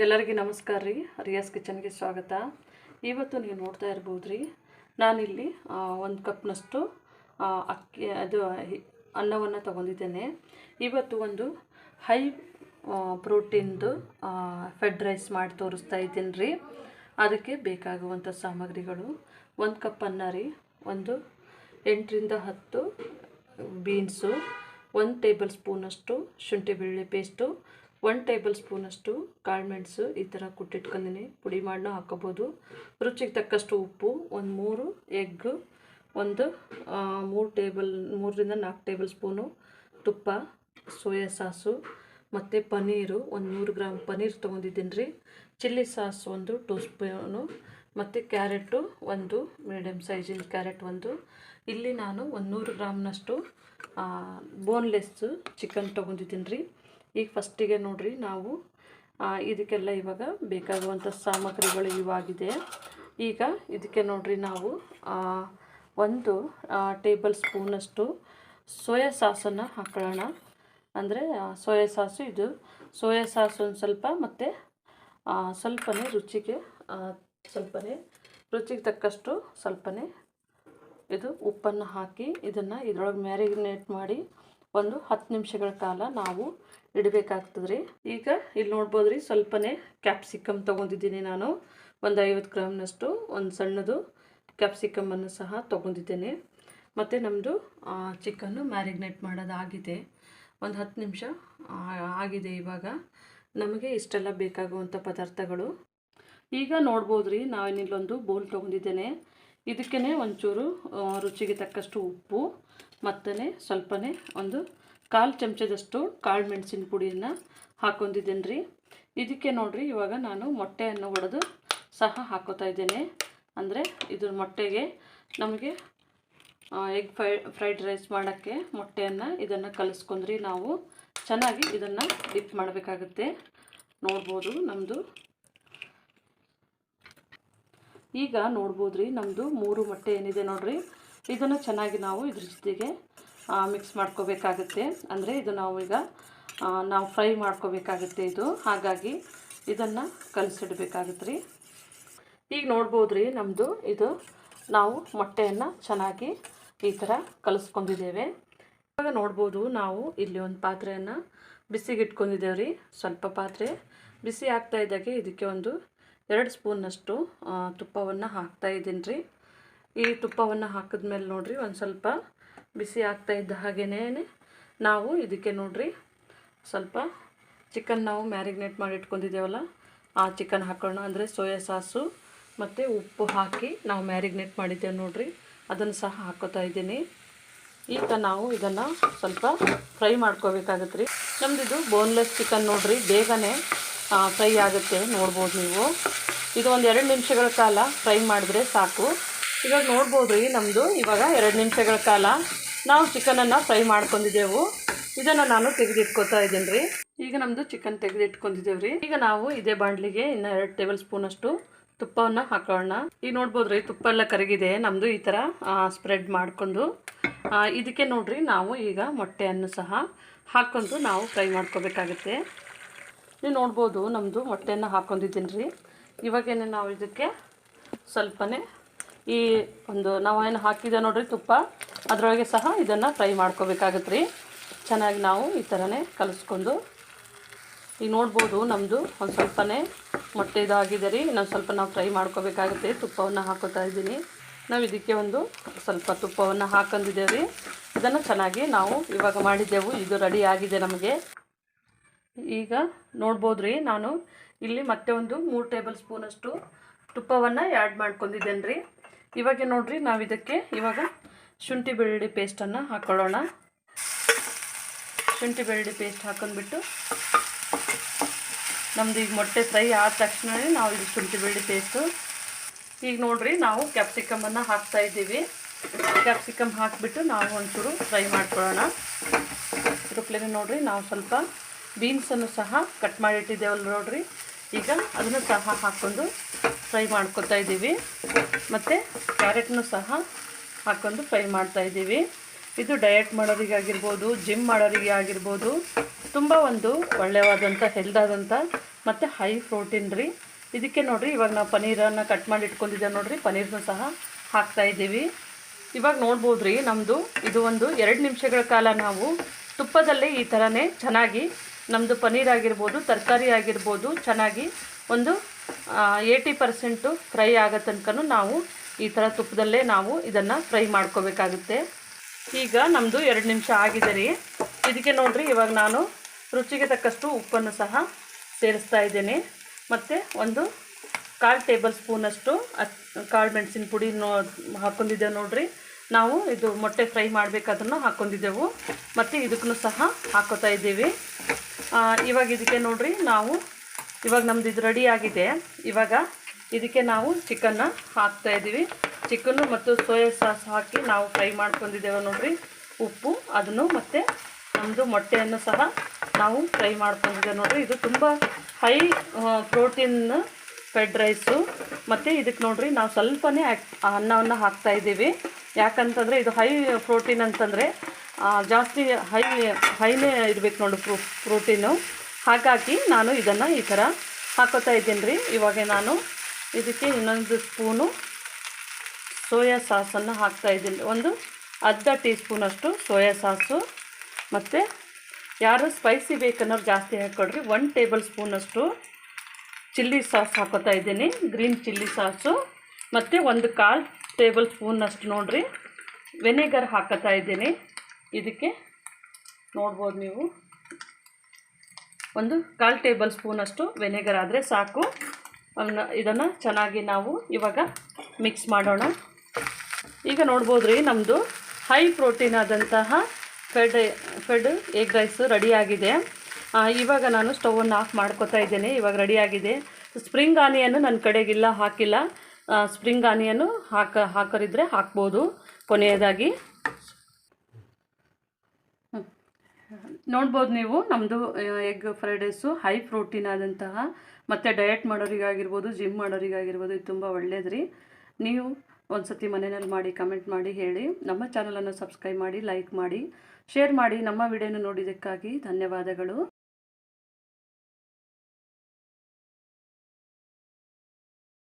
ಎಲ್ಲರಿಗೂ ನಮಸ್ಕಾರ ರೀ. ರಿಯಾಸ್ ಕಿಚನ್ಗೆ ಸ್ವಾಗತ. ಇವತ್ತು ನೀವು ನೋಡ್ತಾ ಇರ್ಬೋದು ರೀ, ನಾನಿಲ್ಲಿ 1 ಕಪ್ನಷ್ಟು ಅಕ್ಕಿ ಅನ್ನವನ್ನು ತೊಗೊಂಡಿದ್ದೇನೆ. ಇವತ್ತು ಒಂದು ಹೈ ಪ್ರೋಟೀನ್ದು ಫೆಡ್ ರೈಸ್ ಮಾಡಿ ತೋರಿಸ್ತಾ ಇದ್ದೀನಿ ರೀ. ಅದಕ್ಕೆ ಬೇಕಾಗುವಂಥ ಸಾಮಗ್ರಿಗಳು: 1 ಕಪ್ ಅನ್ನ ರೀ, ಒಂದು 8 ರಿಂದ 10 ಬೀನ್ಸು, 1 ಟೇಬಲ್ ಸ್ಪೂನಷ್ಟು ಶುಂಠಿ ಬೆಳ್ಳುಳ್ಳಿ ಪೇಸ್ಟು, 1 ಟೇಬಲ್ ಸ್ಪೂನಷ್ಟು ಕಾಳುಮೆಣಸು ಈ ಥರ ಕುಟ್ಟಿಟ್ಕೊಂಡಿನಿ. ಪುಡಿ ಮಾಡಿನೂ ಹಾಕೋಬೋದು. ರುಚಿಗೆ ತಕ್ಕಷ್ಟು ಉಪ್ಪು, ಒಂದು 3 ಎಗ್ಗು, ಒಂದು 3 ರಿಂದ 4 ಟೇಬಲ್ ಸ್ಪೂನು ತುಪ್ಪ, ಸೋಯಾ ಸಾಸು ಮತ್ತು ಪನ್ನೀರು, ಒಂದು 100 ಗ್ರಾಮ್ ಪನ್ನೀರ್ ತೊಗೊಂಡಿದ್ದೀನಿ ರೀ. ಚಿಲ್ಲಿ ಸಾಸ್ ಒಂದು 2 ಸ್ಪೂನು ಮತ್ತು ಕ್ಯಾರೆಟು ಒಂದು ಮೀಡಿಯಮ್ ಸೈಜಿನ ಕ್ಯಾರೆಟ್ ಒಂದು. ಇಲ್ಲಿ ನಾನು ಒಂದು 100 ಗ್ರಾಮ್ನಷ್ಟು ಬೋನ್ಲೆಸ್ಸು ಚಿಕನ್ ತೊಗೊಂಡಿದ್ದೀನಿ ರೀ. ಈಗ ಫಸ್ಟಿಗೆ ನೋಡಿರಿ, ನಾವು ಇದಕ್ಕೆಲ್ಲ ಇವಾಗ ಬೇಕಾಗುವಂಥ ಸಾಮಗ್ರಿಗಳು ಇವಾಗಿದೆ. ಈಗ ಇದಕ್ಕೆ ನೋಡಿರಿ, ನಾವು 1 ಟೇಬಲ್ ಸ್ಪೂನಷ್ಟು ಸೋಯಾ ಸಾಸನ್ನು ಹಾಕೊಳ್ಳೋಣ. ಅಂದರೆ ಸೋಯಾ ಸಾಸು, ಇದು ಸೋಯಾ ಸಾಸು ಒಂದು ಸ್ವಲ್ಪ ಮತ್ತು ಸ್ವಲ್ಪನೇ ರುಚಿಗೆ ತಕ್ಕಷ್ಟು ಸ್ವಲ್ಪನೇ ಇದು ಉಪ್ಪನ್ನು ಹಾಕಿ ಇದನ್ನು ಇದರೊಳಗೆ ಮ್ಯಾರಿನೇಟ್ ಮಾಡಿ ಒಂದು 10 ನಿಮಿಷಗಳ ಕಾಲ ನಾವು ಇಡಬೇಕಾಗ್ತದೆ ರೀ. ಈಗ ಇಲ್ಲಿ ನೋಡ್ಬೋದು ರೀ, ಸ್ವಲ್ಪನೇ ಕ್ಯಾಪ್ಸಿಕಮ್ ತೊಗೊಂಡಿದ್ದೀನಿ ನಾನು. ಒಂದು 50 ಗ್ರಾಮ್ನಷ್ಟು ಒಂದು ಸಣ್ಣದು ಕ್ಯಾಪ್ಸಿಕಮನ್ನು ಸಹ ತೊಗೊಂಡಿದ್ದೇನೆ. ಮತ್ತು ನಮ್ಮದು ಚಿಕನ್ನು ಮ್ಯಾರಿನೇಟ್ ಮಾಡೋದಾಗಿದೆ, ಒಂದು 10 ನಿಮಿಷ ಆಗಿದೆ. ಇವಾಗ ನಮಗೆ ಇಷ್ಟೆಲ್ಲ ಬೇಕಾಗುವಂಥ ಪದಾರ್ಥಗಳು ಈಗ ನೋಡ್ಬೋದು ರೀ. ನಾನಿಲ್ಲೊಂದು ಬೌಲ್ ತೊಗೊಂಡಿದ್ದೇನೆ. ಇದಕ್ಕೇ ಒಂಚೂರು ರುಚಿಗೆ ತಕ್ಕಷ್ಟು ಉಪ್ಪು ಮತ್ತು ಸ್ವಲ್ಪನೇ ಒಂದು 1/4 ಚಮಚದಷ್ಟು ಕಾಳು ಮೆಣಸಿನ ಪುಡಿಯನ್ನು ಹಾಕ್ಕೊಂಡಿದ್ದೇನೆ ರೀ. ಇದಕ್ಕೆ ನೋಡಿರಿ, ಇವಾಗ ನಾನು ಮೊಟ್ಟೆಯನ್ನು ಒಡೆದು ಸಹ ಹಾಕೋತಾ ಇದ್ದೇನೆ. ಅಂದರೆ ಇದ್ರ ಮೊಟ್ಟೆಗೆ ನಮಗೆ ಎಗ್ ಫ್ರೈಡ್ ರೈಸ್ ಮಾಡೋಕ್ಕೆ ಮೊಟ್ಟೆಯನ್ನು ಇದನ್ನು ಕಲಿಸ್ಕೊಂಡ್ರಿ ನಾವು ಚೆನ್ನಾಗಿ ಇದನ್ನು ಡಿಪ್ ಮಾಡಬೇಕಾಗುತ್ತೆ. ನೋಡ್ಬೋದು ನಮ್ಮದು ಈಗ ನೋಡ್ಬೋದು ರೀ, ನಮ್ಮದು 3 ಮೊಟ್ಟೆ ಏನಿದೆ ನೋಡಿರಿ, ಇದನ್ನು ಚೆನ್ನಾಗಿ ನಾವು ಇದ್ರ ಜೊತೆಗೆ ಮಿಕ್ಸ್ ಮಾಡ್ಕೋಬೇಕಾಗುತ್ತೆ. ಅಂದರೆ ಇದು ನಾವು ಫ್ರೈ ಮಾಡ್ಕೋಬೇಕಾಗುತ್ತೆ ಇದು, ಹಾಗಾಗಿ ಇದನ್ನು ಕಲಸಿಡಬೇಕಾಗುತ್ತೆ ರೀ. ಈಗ ನೋಡ್ಬೋದು ರೀ, ನಮ್ಮದು ಇದು ನಾವು ಮೊಟ್ಟೆಯನ್ನು ಚೆನ್ನಾಗಿ ಈ ಥರ ಕಲಿಸ್ಕೊಂಡಿದ್ದೇವೆ. ಇವಾಗ ನೋಡ್ಬೋದು, ನಾವು ಇಲ್ಲಿ ಒಂದು ಪಾತ್ರೆಯನ್ನು ಬಿಸಿಗೆ ಇಟ್ಕೊಂಡಿದ್ದೇವೆ ರೀ. ಸ್ವಲ್ಪ ಪಾತ್ರೆ ಬಿಸಿ ಆಗ್ತಾ ಇದ್ದಾಗೆ ಇದಕ್ಕೆ ಒಂದು 2 ಸ್ಪೂನ್ನಷ್ಟು ತುಪ್ಪವನ್ನು ಹಾಕ್ತಾಯಿದ್ದೀನಿ ರೀ. ಈ ತುಪ್ಪವನ್ನು ಹಾಕಿದ್ಮೇಲೆ ನೋಡಿರಿ, ಒಂದು ಸ್ವಲ್ಪ ಬಿಸಿ ಆಗ್ತಾ ಇದ್ದ ಹಾಗೇ ನಾವು ಇದಕ್ಕೆ ನೋಡಿರಿ ಸ್ವಲ್ಪ ಚಿಕನ್ ನಾವು ಮ್ಯಾರಿನೇಟ್ ಮಾಡಿ ಇಟ್ಕೊಂಡಿದ್ದೇವಲ್ಲ ಆ ಚಿಕನ್ ಹಾಕೋಣ. ಅಂದರೆ ಸೋಯಾ ಸಾಸು ಮತ್ತು ಉಪ್ಪು ಹಾಕಿ ನಾವು ಮ್ಯಾರಿನೇಟ್ ಮಾಡಿದ್ದೇವೆ ನೋಡಿರಿ, ಅದನ್ನು ಸಹ ಹಾಕೋತಾ ಇದ್ದೀನಿ. ಈಗ ನಾವು ಇದನ್ನು ಸ್ವಲ್ಪ ಫ್ರೈ ಮಾಡ್ಕೋಬೇಕಾಗತ್ತೆ ರೀ. ನಮ್ಮದಿದು ಬೋನ್ಲೆಸ್ ಚಿಕನ್ ನೋಡಿರಿ, ಬೇಗನೆ ಫ್ರೈ ಆಗುತ್ತೆ. ನೋಡ್ಬೋದು ನೀವು, ಇದು ಒಂದು 2 ನಿಮಿಷಗಳ ಕಾಲ ಫ್ರೈ ಮಾಡಿದ್ರೆ ಸಾಕು. ಇವಾಗ ನೋಡ್ಬೋದು ರೀ, ನಮ್ಮದು ಇವಾಗ 2 ನಿಮಿಷಗಳ ಕಾಲ ನಾವು ಚಿಕನನ್ನು ಫ್ರೈ ಮಾಡ್ಕೊಂಡಿದ್ದೆವು. ಇದನ್ನು ನಾನು ತೆಗೆದಿಟ್ಕೋತಾ ಇದ್ದೀನಿ ರೀ. ಈಗ ನಮ್ಮದು ಚಿಕನ್ ತೆಗೆದಿಟ್ಕೊಂಡಿದ್ದೇವೆ ರೀ. ಈಗ ನಾವು ಇದೇ ಬಾಣಲಿಗೆ ಇನ್ನು 2 ಟೇಬಲ್ ಸ್ಪೂನಷ್ಟು ತುಪ್ಪವನ್ನು ಹಾಕೋಣ. ಈಗ ನೋಡ್ಬೋದು ರೀ, ತುಪ್ಪ ಎಲ್ಲ ಕರಗಿದೆ ನಮ್ಮದು. ಈ ಥರ ಸ್ಪ್ರೆಡ್ ಮಾಡ್ಕೊಂಡು ಇದಕ್ಕೆ ನೋಡಿರಿ, ನಾವು ಈಗ ಮೊಟ್ಟೆಯನ್ನು ಸಹ ಹಾಕ್ಕೊಂಡು ನಾವು ಫ್ರೈ ಮಾಡ್ಕೋಬೇಕಾಗುತ್ತೆ. ನೀವು ನೋಡ್ಬೋದು, ನಮ್ಮದು ಮೊಟ್ಟೆಯನ್ನು ಹಾಕ್ಕೊಂಡಿದ್ದೀನಿ ರೀ. ಇವಾಗೇನೆ ನಾವು ಇದಕ್ಕೆ ಸ್ವಲ್ಪನೇ ಈ ಒಂದು ನಾವೇನು ಹಾಕಿದೆ ನೋಡಿರಿ ತುಪ್ಪ, ಅದರೊಳಗೆ ಸಹ ಇದನ್ನು ಫ್ರೈ ಮಾಡ್ಕೋಬೇಕಾಗತ್ತೆ ರೀ. ಚೆನ್ನಾಗಿ ನಾವು ಈ ಥರನೇ ಕಲಿಸ್ಕೊಂಡು. ಈಗ ನೋಡ್ಬೋದು, ನಮ್ಮದು ಒಂದು ಸ್ವಲ್ಪನೇ ಮೊಟ್ಟೆ ಇದಾಗಿದೆ ರೀ. ಇನ್ನೊಂದು ಸ್ವಲ್ಪ ನಾವು ಫ್ರೈ ಮಾಡ್ಕೋಬೇಕಾಗುತ್ತೆ. ತುಪ್ಪವನ್ನು ಹಾಕೋತಾ ಇದ್ದೀನಿ. ನಾವು ಇದಕ್ಕೆ ಒಂದು ಸ್ವಲ್ಪ ತುಪ್ಪವನ್ನು ಹಾಕೊಂಡಿದ್ದೇವೆ ರೀ. ಇದನ್ನು ಚೆನ್ನಾಗಿ ನಾವು ಇವಾಗ ಮಾಡಿದ್ದೆವು, ಇದು ರೆಡಿ ಆಗಿದೆ ನಮಗೆ. ಈಗ ನೋಡ್ಬೋದು ರೀ, ನಾನು ಇಲ್ಲಿ ಮತ್ತೆ ಒಂದು 3 ಟೇಬಲ್ ಸ್ಪೂನಷ್ಟು ತುಪ್ಪವನ್ನು ಆ್ಯಡ್ ಮಾಡ್ಕೊಂಡಿದ್ದೇನೆ ರೀ. ಇವಾಗ ನೋಡಿರಿ, ನಾವು ಇದಕ್ಕೆ ಇವಾಗ ಶುಂಠಿ ಬೆಳ್ಳುಳ್ಳಿ ಪೇಸ್ಟನ್ನು ಹಾಕ್ಕೊಳ್ಳೋಣ. ಶುಂಠಿ ಬೆಳ್ಳುಳ್ಳಿ ಪೇಸ್ಟ್ ಹಾಕೊಂಡ್ಬಿಟ್ಟು ನಮ್ಮದು ಈಗ ಮೊಟ್ಟೆ ಫ್ರೈ ಆದ ತಕ್ಷಣವೇ ನಾವು ಇದು ಶುಂಠಿ ಬೆಳ್ಳುಳ್ಳಿ ಪೇಸ್ಟು. ಈಗ ನೋಡಿರಿ, ನಾವು ಕ್ಯಾಪ್ಸಿಕಮನ್ನು ಹಾಕ್ತಾಯಿದ್ದೀವಿ. ಕ್ಯಾಪ್ಸಿಕಮ್ ಹಾಕಿಬಿಟ್ಟು ನಾವು ಒಂಚೂರು ಫ್ರೈ ಮಾಡ್ಕೊಳ್ಳೋಣ. ಇರುಪ್ಲೇನೆ ನೋಡಿರಿ, ನಾವು ಸ್ವಲ್ಪ ಬೀನ್ಸನ್ನು ಸಹ ಕಟ್ ಮಾಡಿಟ್ಟಿದ್ದೇವಲ್ಲ ನೋಡಿರಿ, ಈಗ ಅದನ್ನು ಸಹ ಹಾಕ್ಕೊಂಡು ಫ್ರೈ ಮಾಡ್ಕೊತಾ ಇದ್ದೀವಿ. ಮತ್ತು ಕ್ಯಾರೆಟ್ನು ಸಹ ಹಾಕ್ಕೊಂಡು ಫ್ರೈ ಮಾಡ್ತಾಯಿದ್ದೀವಿ. ಇದು ಡಯಟ್ ಮಾಡೋರಿಗೆ ಆಗಿರ್ಬೋದು, ಜಿಮ್ ಮಾಡೋರಿಗೆ ಆಗಿರ್ಬೋದು ತುಂಬ ಒಂದು ಒಳ್ಳೆಯವಾದಂಥ ಹೆಲ್ದಾದಂಥ ಮತ್ತು ಹೈ ಪ್ರೋಟೀನ್ ರೀ. ಇದಕ್ಕೆ ನೋಡಿರಿ ಇವಾಗ ನಾವು ಪನ್ನೀರನ್ನು ಕಟ್ ಮಾಡಿ ಇಟ್ಕೊಂಡಿದ್ದೇವೆ ನೋಡಿರಿ, ಪನ್ನೀರನ್ನು ಸಹ ಹಾಕ್ತಾಯಿದ್ದೀವಿ. ಇವಾಗ ನೋಡ್ಬೋದು ರೀ ನಮ್ಮದು ಇದು ಒಂದು 2 ನಿಮಿಷಗಳ ಕಾಲ ನಾವು ತುಪ್ಪದಲ್ಲೇ ಈ ಥರನೇ ಚೆನ್ನಾಗಿ ನಮ್ಮದು ಪನ್ನೀರ್ ಆಗಿರ್ಬೋದು, ತರಕಾರಿ ಆಗಿರ್ಬೋದು, ಚೆನ್ನಾಗಿ ಒಂದು 80% ಫ್ರೈ ಆಗೋ ತನಕ ನಾವು ಈ ಥರ ತುಪ್ಪದಲ್ಲೇ ನಾವು ಇದನ್ನು ಫ್ರೈ ಮಾಡ್ಕೋಬೇಕಾಗುತ್ತೆ. ಈಗ ನಮ್ಮದು 2 ನಿಮಿಷ ಆಗಿದೆ ರೀ. ಇದಕ್ಕೆ ನೋಡಿರಿ ಇವಾಗ ನಾನು ರುಚಿಗೆ ತಕ್ಕಷ್ಟು ಉಪ್ಪನ್ನು ಸಹ ಸೇರಿಸ್ತಾ ಇದ್ದೇನೆ. ಮತ್ತು ಒಂದು 1/4 ಟೇಬಲ್ ಸ್ಪೂನಷ್ಟು ಕಾಳು ಮೆಣಸಿನ ಪುಡಿ ಹಾಕ್ಕೊಂಡಿದ್ದೇವೆ ನೋಡಿರಿ. ನಾವು ಇದು ಮೊಟ್ಟೆ ಫ್ರೈ ಮಾಡಬೇಕಾದ್ರೂ ಹಾಕ್ಕೊಂಡಿದ್ದೆವು ಮತ್ತು ಇದಕ್ಕೂ ಸಹ ಹಾಕೋತಾ ಇದ್ದೀವಿ. ಇವಾಗ ಇದಕ್ಕೆ ನೋಡಿರಿ ನಾವು ಇವಾಗ ನಮ್ಮದು ಇದು ರೆಡಿ ಆಗಿದೆ. ಇವಾಗ ಇದಕ್ಕೆ ನಾವು ಚಿಕನ್ನ ಹಾಕ್ತಾಯಿದ್ದೀವಿ. ಚಿಕನ್ನು ಮತ್ತು ಸೋಯಾ ಸಾಸ್ ಹಾಕಿ ನಾವು ಫ್ರೈ ಮಾಡ್ಕೊಂಡಿದ್ದೇವೆ ನೋಡಿರಿ. ಉಪ್ಪು ಅದನ್ನು ಮತ್ತು ನಮ್ಮದು ಮೊಟ್ಟೆಯನ್ನು ಸಹ ನಾವು ಫ್ರೈ ಮಾಡ್ಕೊಂಡಿದ್ದೇವೆ ನೋಡಿರಿ. ಇದು ತುಂಬ ಹೈ ಪ್ರೋಟೀನ್ ಫೆಡ್ ರೈಸು. ಮತ್ತು ಇದಕ್ಕೆ ನೋಡಿರಿ ನಾವು ಸ್ವಲ್ಪನೇ ಅನ್ನವನ್ನು ಹಾಕ್ತಾಯಿದ್ದೀವಿ. ಯಾಕಂತಂದರೆ ಇದು ಹೈ ಪ್ರೋಟೀನ್ ಅಂತಂದರೆ ಜಾಸ್ತಿ ಹೈನೇ ಇರಬೇಕು ನೋಡಿ ಪ್ರೋಟೀನು. ಹಾಗಾಗಿ ನಾನು ಇದನ್ನು ಈ ಥರ ಹಾಕೋತಾ ಇದ್ದೀನಿ ರೀ. ಇವಾಗ ನಾನು ಇದಕ್ಕೆ ಇನ್ನೊಂದು ಸ್ಪೂನು ಸೋಯಾ ಸಾಸನ್ನು ಹಾಕ್ತಾಯಿದ್ದೀನಿ. ಒಂದು ಅರ್ಧ ಟೀ ಸ್ಪೂನಷ್ಟು ಸೋಯಾ ಸಾಸು. ಮತ್ತು ಯಾರು ಸ್ಪೈಸಿ ಬೇಕನ್ನೋರು ಜಾಸ್ತಿ ಹಾಕ್ಕೊಡ್ರಿ. 1 ಟೇಬಲ್ ಸ್ಪೂನಷ್ಟು ಚಿಲ್ಲಿ ಸಾಸ್ ಹಾಕೋತಾ ಇದ್ದೀನಿ, ಗ್ರೀನ್ ಚಿಲ್ಲಿ ಸಾಸು. ಮತ್ತು ಒಂದು 1/4 ಟೇಬಲ್ ಸ್ಪೂನಷ್ಟು ನೋಡಿರಿ ವೆನಿಗರ್ ಹಾಕೋತಾ ಇದ್ದೀನಿ. ಇದಕ್ಕೆ ನೋಡ್ಬೋದು ನೀವು ಒಂದು 1/4 ಟೇಬಲ್ ಸ್ಪೂನಷ್ಟು ವೆನಿಗರ್ ಆದರೆ ಸಾಕು. ಇದನ್ನು ಚೆನ್ನಾಗಿ ನಾವು ಇವಾಗ ಮಿಕ್ಸ್ ಮಾಡೋಣ. ಈಗ ನೋಡ್ಬೋದು ರೀ ನಮ್ಮದು ಹೈ ಪ್ರೋಟೀನ್ ಆದಂತಹ ಫೆಡ್ ಎಗ್ ರೈಸು ರೆಡಿಯಾಗಿದೆ. ಇವಾಗ ನಾನು ಸ್ಟವನ್ನು ಆಫ್ ಮಾಡ್ಕೋತಾ ಇದ್ದೇನೆ. ಇವಾಗ ರೆಡಿಯಾಗಿದೆ. ಸ್ಪ್ರಿಂಗ್ ಆನಿಯನ್ನು ನನ್ನ ಕಡೆಗಿಲ್ಲ, ಹಾಕಿಲ್ಲ. ಸ್ಪ್ರಿಂಗ್ ಆನಿಯನ್ನು ಹಾಕೋರಿದ್ರೆ ಹಾಕ್ಬೋದು ಕೊನೆಯದಾಗಿ. ನೋಡ್ಬೋದು ನೀವು ನಮ್ಮದು egg fried rice high protein ಆದಂತಹ ಮತ್ತು ಡಯಟ್ ಮಾಡೋರಿಗಾಗಿರ್ಬೋದು, ಜಿಮ್ ಮಾಡೋರಿಗಾಗಿರ್ಬೋದು ಇದು ತುಂಬ ಒಳ್ಳೇದು ರೀ. ನೀವು ಒಂದು ಸತಿ ಮನೆಯಲ್ಲಿ ಮಾಡಿ ಕಮೆಂಟ್ ಮಾಡಿ ಹೇಳಿ. ನಮ್ಮ ಚಾನಲನ್ನು ಸಬ್ಸ್ಕ್ರೈಬ್ ಮಾಡಿ, ಲೈಕ್ ಮಾಡಿ, ಶೇರ್ ಮಾಡಿ. ನಮ್ಮ ವಿಡಿಯೋನ ನೋಡಿದ್ದಕ್ಕಾಗಿ ಧನ್ಯವಾದಗಳು.